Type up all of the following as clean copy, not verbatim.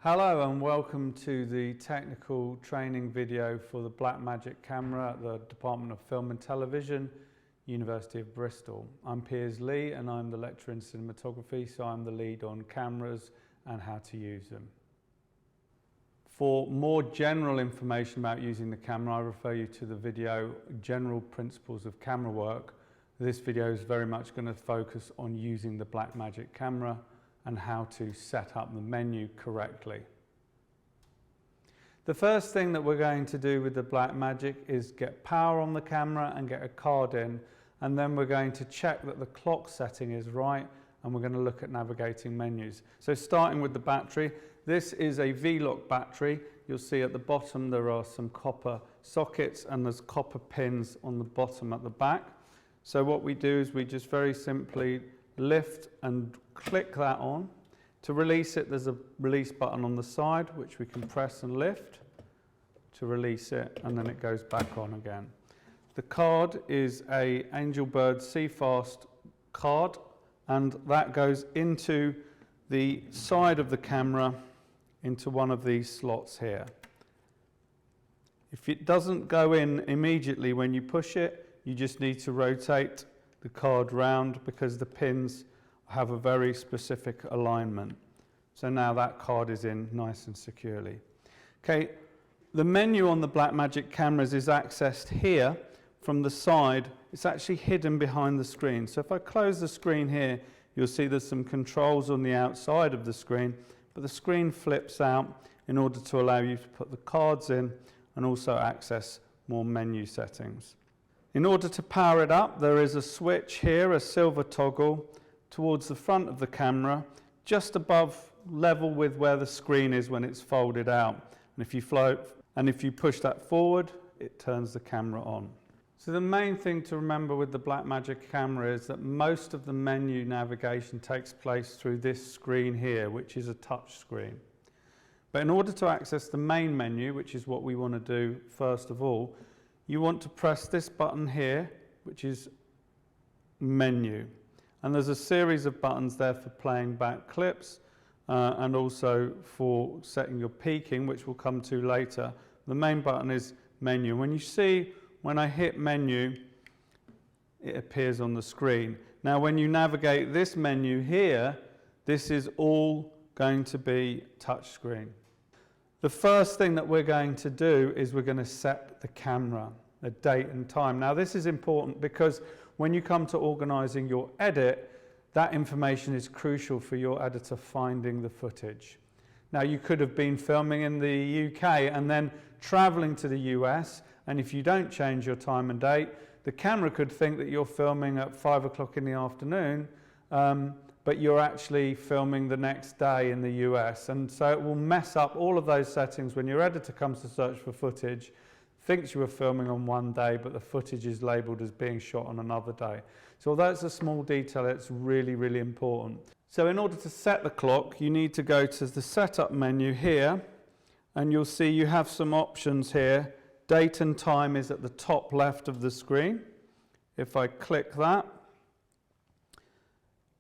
Hello and welcome to the technical training video for the Blackmagic camera at the Department of Film and Television, University of Bristol. I'm Piers Lee and I'm the lecturer in cinematography, so I'm the lead on cameras and how to use them. For more general information about using the camera, I refer you to the video General Principles of Camera Work. This video is very much going to focus on using the Blackmagic camera and how to set up the menu correctly. The first thing that we're going to do with the Blackmagic is get power on the camera and get a card in, and then we're going to check that the clock setting is right, and we're going to look at navigating menus. So starting with the battery, this is a V-lock battery. You'll see at the bottom there are some copper sockets and there's copper pins on the bottom at the back. So what we do is we just very simply lift and click that on. To release it, there's a release button on the side which we can press and lift to release it, and then it goes back on again. The card is a Angelbird CFast card, and that goes into the side of the camera into one of these slots here. If it doesn't go in immediately when you push it, you just need to rotate the card round because the pins have a very specific alignment. So now that card is in nice and securely. Okay, the menu on the Blackmagic cameras is accessed here from the side. It's actually hidden behind the screen. So if I close the screen here, you'll see there's some controls on the outside of the screen, but the screen flips out in order to allow you to put the cards in and also access more menu settings. In order to power it up, there is a switch here, a silver toggle, towards the front of the camera, just above level with where the screen is when it's folded out. And if you push that forward, it turns the camera on. So the main thing to remember with the Blackmagic camera is that most of the menu navigation takes place through this screen here, which is a touch screen. But in order to access the main menu, which is what we want to do first of all, you want to press this button here, which is menu. And there's a series of buttons there for playing back clips and also for setting your peaking, which we'll come to later. The main button is menu. When I hit menu, it appears on the screen. Now when you navigate this menu here, this is all going to be touch screen. The first thing that we're going to do is we're going to set the camera, the date and time. Now this is important because when you come to organising your edit, that information is crucial for your editor finding the footage. Now you could have been filming in the UK and then travelling to the US, and if you don't change your time and date, the camera could think that you're filming at 5 o'clock in the afternoon, but you're actually filming the next day in the US. And so it will mess up all of those settings when your editor comes to search for footage, thinks you were filming on one day, but the footage is labelled as being shot on another day. So although it's a small detail, it's really, really important. So in order to set the clock, you need to go to the setup menu here, and you'll see you have some options here. Date and time is at the top left of the screen. If I click that,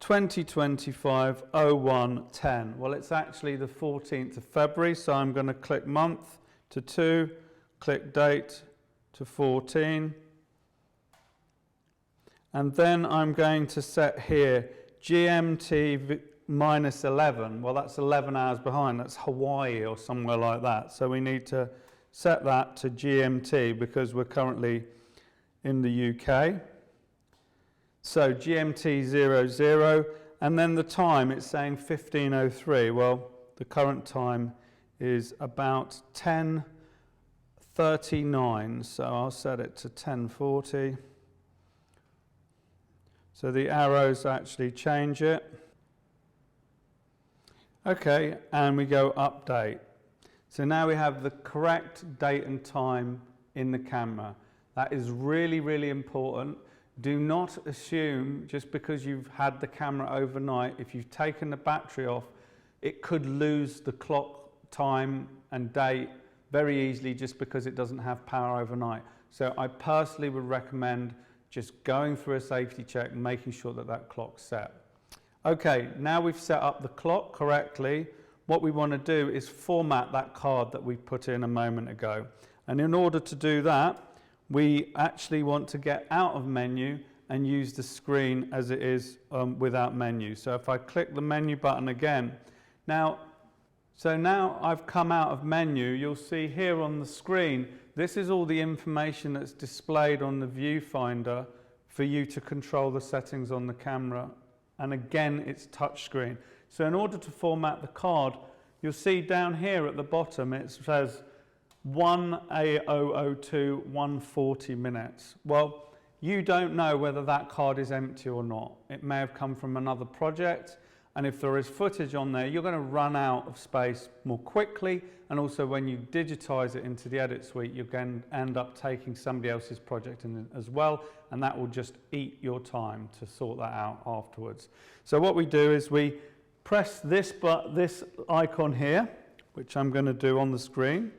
2025-01-10. Well, it's actually the 14th of February, so I'm going to click month to 2, click date to 14, and then I'm going to set here GMT minus 11. Well, that's 11 hours behind. That's Hawaii or somewhere like that. So we need to set that to GMT because we're currently in the UK. So GMT 00, and then the time, it's saying 15:03. Well, the current time is about 10:39, so I'll set it to 10:40. So the arrows actually change it. Okay, and we go update. So now we have the correct date and time in the camera. That is really, really important. Do not assume just because you've had the camera overnight, if you've taken the battery off, it could lose the clock time and date very easily just because it doesn't have power overnight. So I personally would recommend just going through a safety check and making sure that that clock's set. Okay, now we've set up the clock correctly. what we want to do is format that card that we put in a moment ago. And in order to do that, we actually want to get out of menu and use the screen as it is without menu. So if I click the menu button again, now I've come out of menu. You'll see here on the screen, this is all the information that's displayed on the viewfinder for you to control the settings on the camera. And again, it's touchscreen. So in order to format the card, you'll see down here at the bottom, it says 1A002, 140 minutes. Well, you don't know whether that card is empty or not. It may have come from another project, and if there is footage on there, you're going to run out of space more quickly, and also when you digitize it into the edit suite, you're going to end up taking somebody else's project in as well, and that will just eat your time to sort that out afterwards. So what we do is we press this icon here, which I'm going to do on the screen,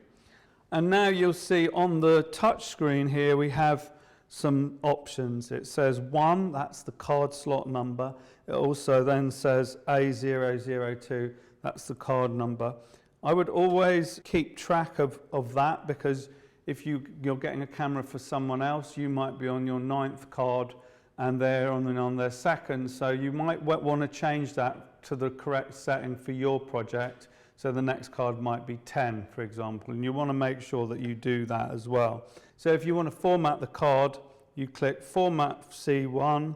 and now you'll see on the touch screen here we have some options. It says 1, that's the card slot number. It also then says A002, that's the card number. I would always keep track of that, because if you're getting a camera for someone else, you might be on your 9th card and they're on their 2nd, so you might want to change that to the correct setting for your project. So the next card might be 10, for example, and you want to make sure that you do that as well. So if you want to format the card, you click Format C1,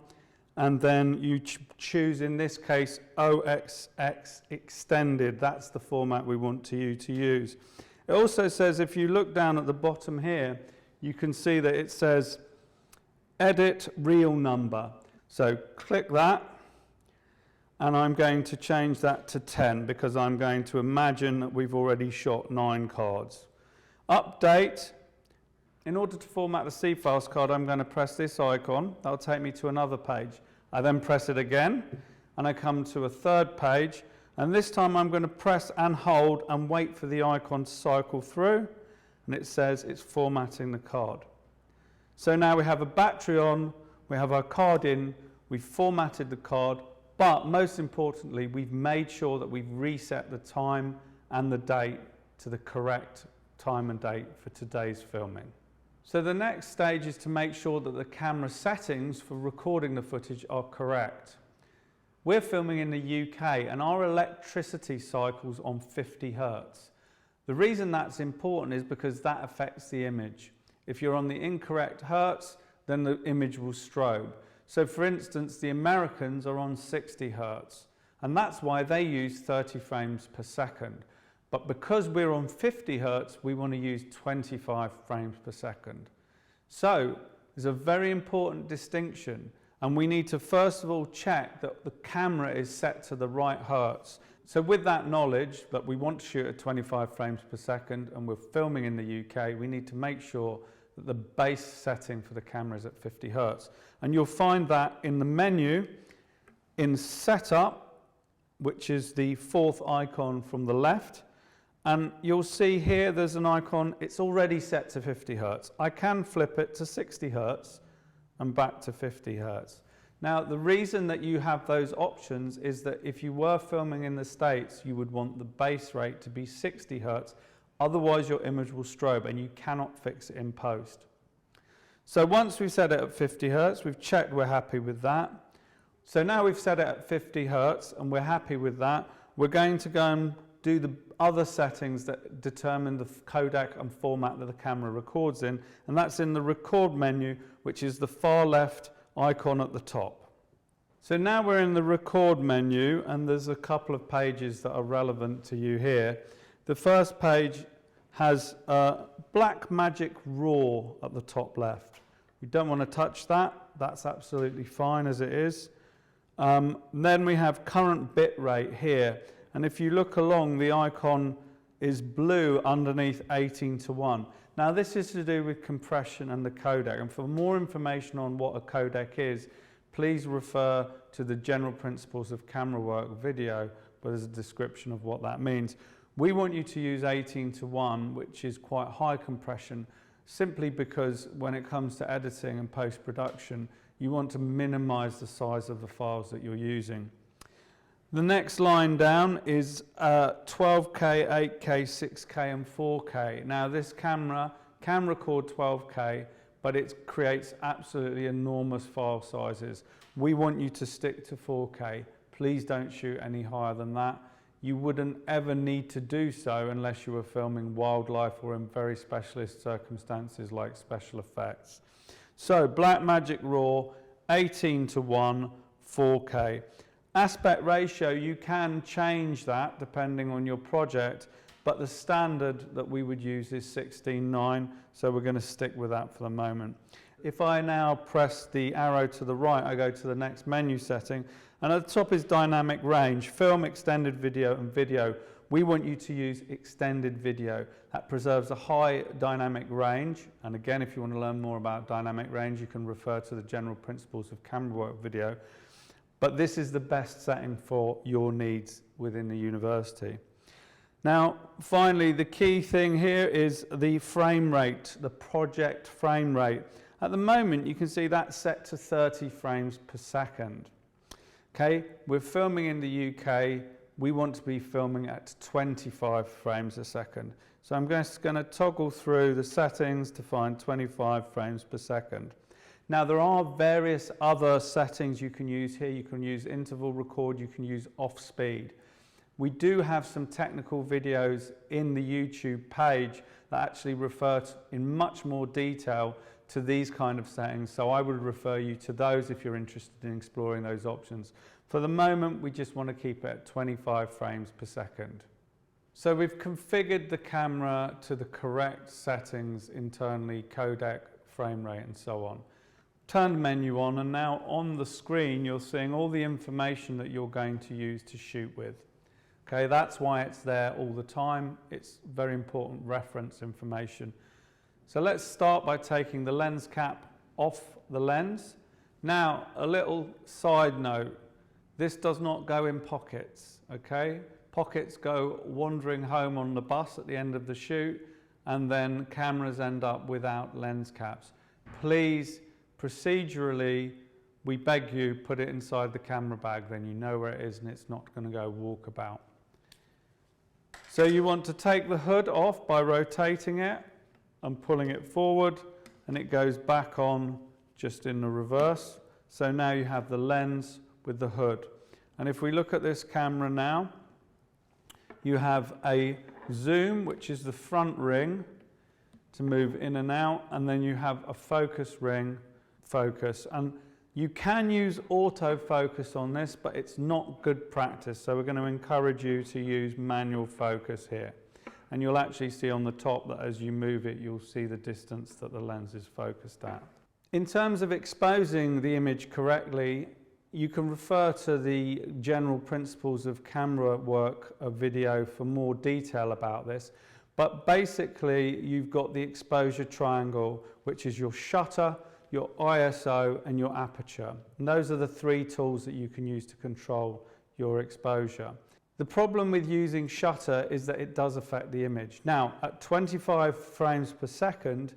and then you choose, in this case, OXX Extended. That's the format we want you to use. It also says, if you look down at the bottom here, you can see that it says Edit Real Number. So click that. And I'm going to change that to 10 because I'm going to imagine that we've already shot 9 cards. Update. In order to format the C-Files card, I'm going to press this icon. That'll take me to another page. I then press it again, and I come to a third page. And this time I'm going to press and hold and wait for the icon to cycle through. And it says it's formatting the card. So now we have a battery on, we have our card in, we've formatted the card. But most importantly, we've made sure that we've reset the time and the date to the correct time and date for today's filming. So the next stage is to make sure that the camera settings for recording the footage are correct. We're filming in the UK and our electricity cycle's on 50 Hertz. The reason that's important is because that affects the image. If you're on the incorrect Hertz, then the image will strobe. So for instance, the Americans are on 60 Hertz, and that's why they use 30 frames per second. But because we're on 50 Hertz, we want to use 25 frames per second. So there's a very important distinction, and we need to first of all check that the camera is set to the right Hertz. So with that knowledge that we want to shoot at 25 frames per second and we're filming in the UK, we need to make sure that the base setting for the camera is at 50 Hertz. And you'll find that in the menu, in Setup, which is the 4th icon from the left, and you'll see here there's an icon, it's already set to 50 Hertz. I can flip it to 60 Hertz and back to 50 Hertz. Now, the reason that you have those options is that if you were filming in the States, you would want the base rate to be 60 Hertz. Otherwise, your image will strobe and you cannot fix it in post. So once we've set it at 50 Hertz, we've checked we're happy with that. So now we've set it at 50 Hertz and we're happy with that. We're going to go and do the other settings that determine the codec and format that the camera records in. And that's in the Record menu, which is the far left icon at the top. So now we're in the Record menu and there's a couple of pages that are relevant to you here. The first page has Blackmagic RAW at the top left. We don't want to touch that. That's absolutely fine as it is. Then we have current bit rate here. And if you look along, the icon is blue underneath 18:1. Now this is to do with compression and the codec. And for more information on what a codec is, please refer to the General Principles of Camera Work video, where there's a description of what that means. We want you to use 18:1, which is quite high compression, simply because when it comes to editing and post-production, you want to minimize the size of the files that you're using. The next line down is 12K, 8K, 6K and 4K. Now this camera can record 12K, but it creates absolutely enormous file sizes. We want you to stick to 4K. Please don't shoot any higher than that. You wouldn't ever need to do so unless you were filming wildlife or in very specialist circumstances like special effects. So Blackmagic RAW, 18:1, 4K. Aspect ratio, you can change that depending on your project, but the standard that we would use is 16:9, so we're going to stick with that for the moment. If I now press the arrow to the right, I go to the next menu setting, and at the top is dynamic range, film, extended video and video. We want you to use extended video. That preserves a high dynamic range, and again, if you want to learn more about dynamic range, you can refer to the general principles of camera work video. But this is the best setting for your needs within the university. Now, finally, the key thing here is the frame rate, the project frame rate. At the moment, you can see that's set to 30 frames per second. Okay, we're filming in the UK. We want to be filming at 25 frames a second. So I'm just going to toggle through the settings to find 25 frames per second. Now there are various other settings you can use here. You can use interval record, you can use off speed. We do have some technical videos in the YouTube page that actually refer to, in much more detail to these kind of settings, so I would refer you to those if you're interested in exploring those options. For the moment, we just want to keep it at 25 frames per second. So we've configured the camera to the correct settings internally, codec, frame rate and so on. Turn the menu on, and now on the screen you're seeing all the information that you're going to use to shoot with. Okay, that's why it's there all the time. It's very important reference information. So let's start by taking the lens cap off the lens. Now, a little side note, this does not go in pockets, okay? Pockets go wandering home on the bus at the end of the shoot, and then cameras end up without lens caps. Please, procedurally, we beg you, put it inside the camera bag, then you know where it is and it's not going to go walkabout. So you want to take the hood off by rotating it and pulling it forward, and it goes back on just in the reverse. So now you have the lens with the hood. And if we look at this camera now, you have a zoom, which is the front ring to move in and out, and then you have a focus ring, focus. And you can use autofocus on this, but it's not good practice, so we're going to encourage you to use manual focus here. And you'll actually see on the top that as you move it, you'll see the distance that the lens is focused at. In terms of exposing the image correctly, you can refer to the general principles of camera work of video for more detail about this. But basically, you've got the exposure triangle, which is your shutter, your ISO and your aperture. And those are the three tools that you can use to control your exposure. The problem with using shutter is that it does affect the image. Now, at 25 frames per second,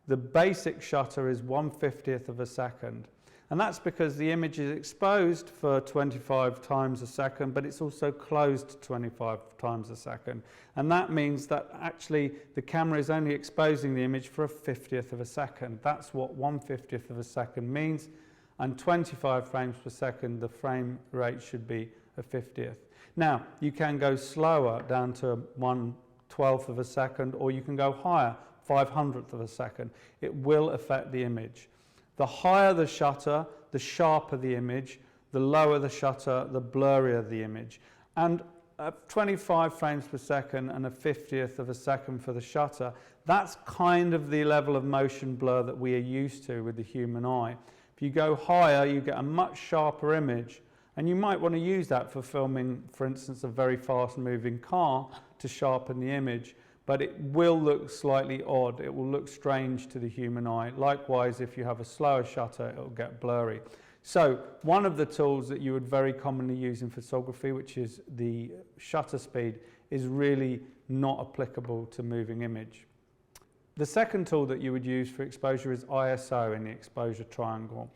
the basic shutter is 1/50th of a second. And that's because the image is exposed for 25 times a second, but it's also closed 25 times a second. And that means that actually the camera is only exposing the image for 1/50th of a second. That's what 1/50th of a second means. And 25 frames per second, the frame rate should be 1/50th. Now, you can go slower down to 1/12th of a second, or you can go higher, 500th of a second. It will affect the image. The higher the shutter, the sharper the image. The lower the shutter, the blurrier the image. And at 25 frames per second and 1/50th of a second for the shutter, that's kind of the level of motion blur that we are used to with the human eye. If you go higher, you get a much sharper image, and you might want to use that for filming, for instance, a very fast moving car to sharpen the image. But it will look slightly odd. It will look strange to the human eye. Likewise, if you have a slower shutter, it will get blurry. So one of the tools that you would very commonly use in photography, which is the shutter speed, is really not applicable to moving image. The second tool that you would use for exposure is ISO in the exposure triangle.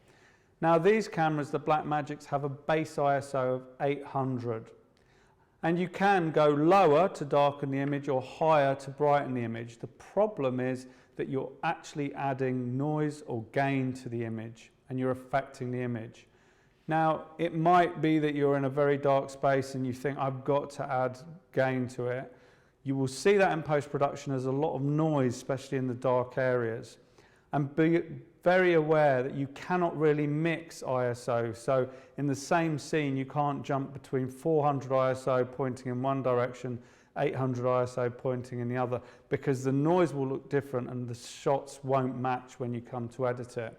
Now these cameras, the Blackmagics, have a base ISO of 800. And you can go lower to darken the image or higher to brighten the image. The problem is that you're actually adding noise or gain to the image and you're affecting the image. Now, it might be that you're in a very dark space and you think, I've got to add gain to it. You will see that in post-production as a lot of noise, especially in the dark areas. And be very aware that you cannot really mix ISO. So in the same scene, you can't jump between 400 ISO pointing in one direction, 800 ISO pointing in the other, because the noise will look different and the shots won't match when you come to edit it.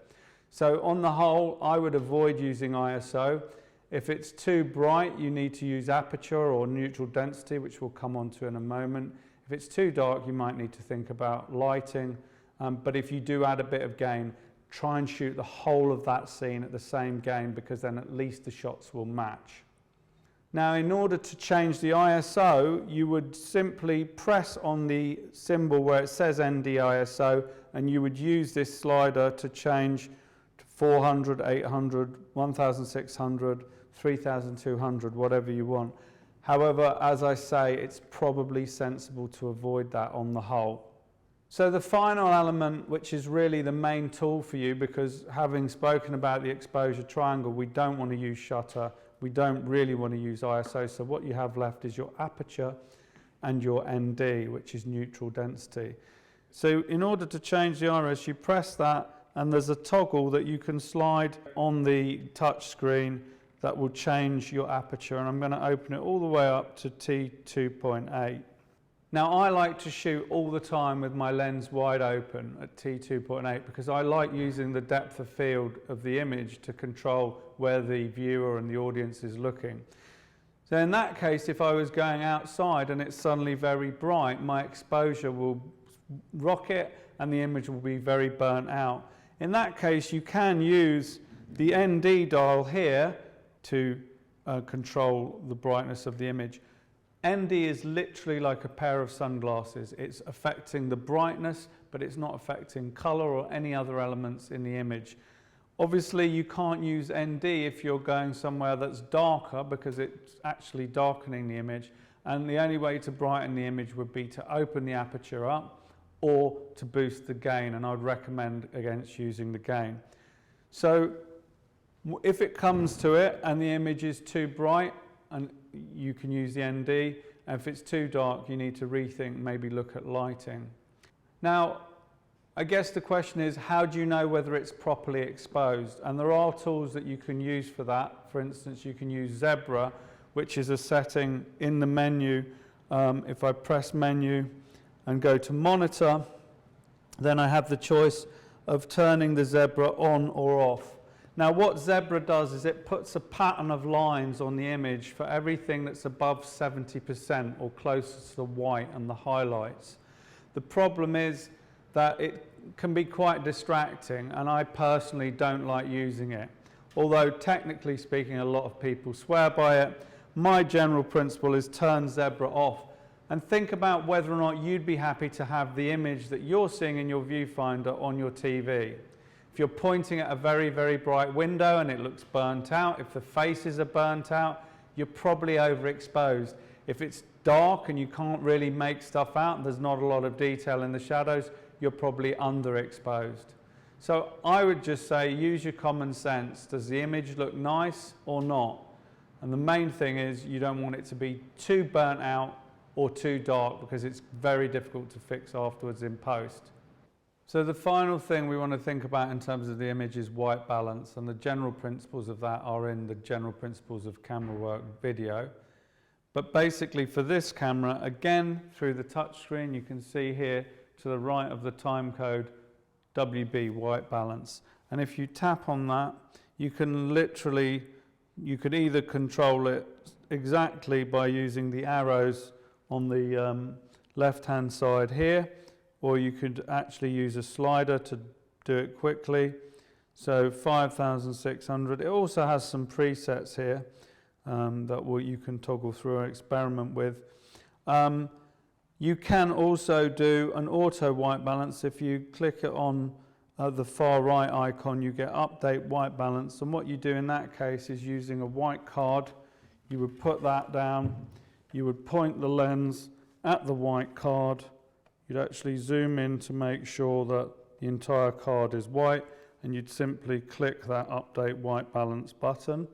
So on the whole, I would avoid using ISO. If it's too bright, you need to use aperture or neutral density, which we'll come on to in a moment. If it's too dark, you might need to think about lighting. But if you do add a bit of gain, try and shoot the whole of that scene at the same gain, because then at least the shots will match. Now, in order to change the ISO, you would simply press on the symbol where it says ND ISO, and you would use this slider to change to 400, 800, 1600, 3200, whatever you want. However, as I say, it's probably sensible to avoid that on the whole. So the final element, which is really the main tool for you, because having spoken about the exposure triangle, we don't want to use shutter, we don't really want to use ISO, so what you have left is your aperture and your ND, which is neutral density. So in order to change the iris, you press that, and there's a toggle that you can slide on the touch screen that will change your aperture, and I'm going to open it all the way up to T2.8. Now, I like to shoot all the time with my lens wide open at T2.8 because I like using the depth of field of the image to control where the viewer and the audience is looking. So in that case, if I was going outside and it's suddenly very bright, my exposure will rocket and the image will be very burnt out. In that case, you can use the ND dial here to control the brightness of the image. ND is literally like a pair of sunglasses. It's affecting the brightness, but it's not affecting color or any other elements in the image. Obviously, you can't use ND if you're going somewhere that's darker because it's actually darkening the image. And the only way to brighten the image would be to open the aperture up or to boost the gain. And I would recommend against using the gain. So if it comes to it and the image is too bright, and you can use the ND, and if it's too dark, you need to rethink, maybe look at lighting. Now, I guess the question is, how do you know whether it's properly exposed? And there are tools that you can use for that. For instance, you can use Zebra, which is a setting in the menu. If I press menu and go to monitor, then I have the choice of turning the Zebra on or off. Now what Zebra does is it puts a pattern of lines on the image for everything that's above 70% or closer to the white and the highlights. The problem is that it can be quite distracting, and I personally don't like using it. Although technically speaking, a lot of people swear by it. My general principle is turn Zebra off and think about whether or not you'd be happy to have the image that you're seeing in your viewfinder on your TV. If you're pointing at a very, very bright window and it looks burnt out, if the faces are burnt out, you're probably overexposed. If it's dark and you can't really make stuff out and there's not a lot of detail in the shadows, you're probably underexposed. So I would just say use your common sense. Does the image look nice or not? And the main thing is you don't want it to be too burnt out or too dark, because it's very difficult to fix afterwards in post. So the final thing we want to think about in terms of the image is white balance, and the general principles of that are in the general principles of camera work video. But basically for this camera, again, through the touch screen, you can see here to the right of the time code, WB white balance. And if you tap on that, you can literally, you could either control it exactly by using the arrows on the left-hand side here, or you could actually use a slider to do it quickly. So 5,600. It also has some presets here that you can toggle through and experiment with. You can also do an auto white balance if you click it on At the far right icon you get update white balance, and what you do in that case is using a white card, you would put that down, you would point the lens at the white card, you'd actually zoom in to make sure that the entire card is white, and you'd simply click that update white balance button,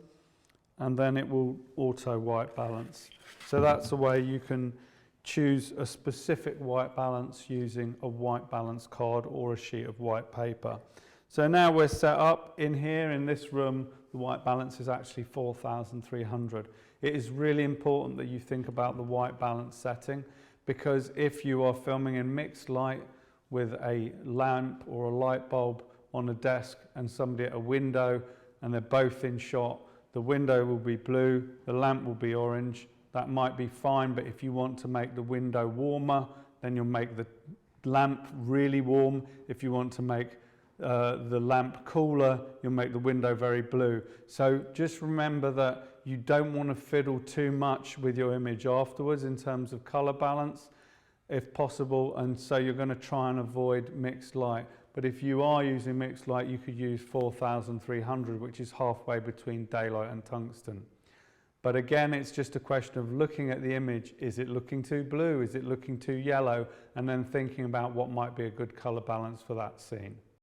and then it will auto white balance. So that's a way you can choose a specific white balance using a white balance card or a sheet of white paper. So now we're set up in here in this room, the white balance is actually 4,300. It is really important that you think about the white balance setting, because if you are filming in mixed light with a lamp or a light bulb on a desk and somebody at a window and they're both in shot, the window will be blue, the lamp will be orange. That might be fine, but if you want to make the window warmer, then you'll make the lamp really warm. If you want to make the lamp cooler, you'll make the window very blue. So just remember that you don't want to fiddle too much with your image afterwards in terms of color balance, if possible, and so you're going to try and avoid mixed light. But if you are using mixed light, you could use 4,300, which is halfway between daylight and tungsten. But again, it's just a question of looking at the image. Is it looking too blue? Is it looking too yellow? And then thinking about what might be a good color balance for that scene.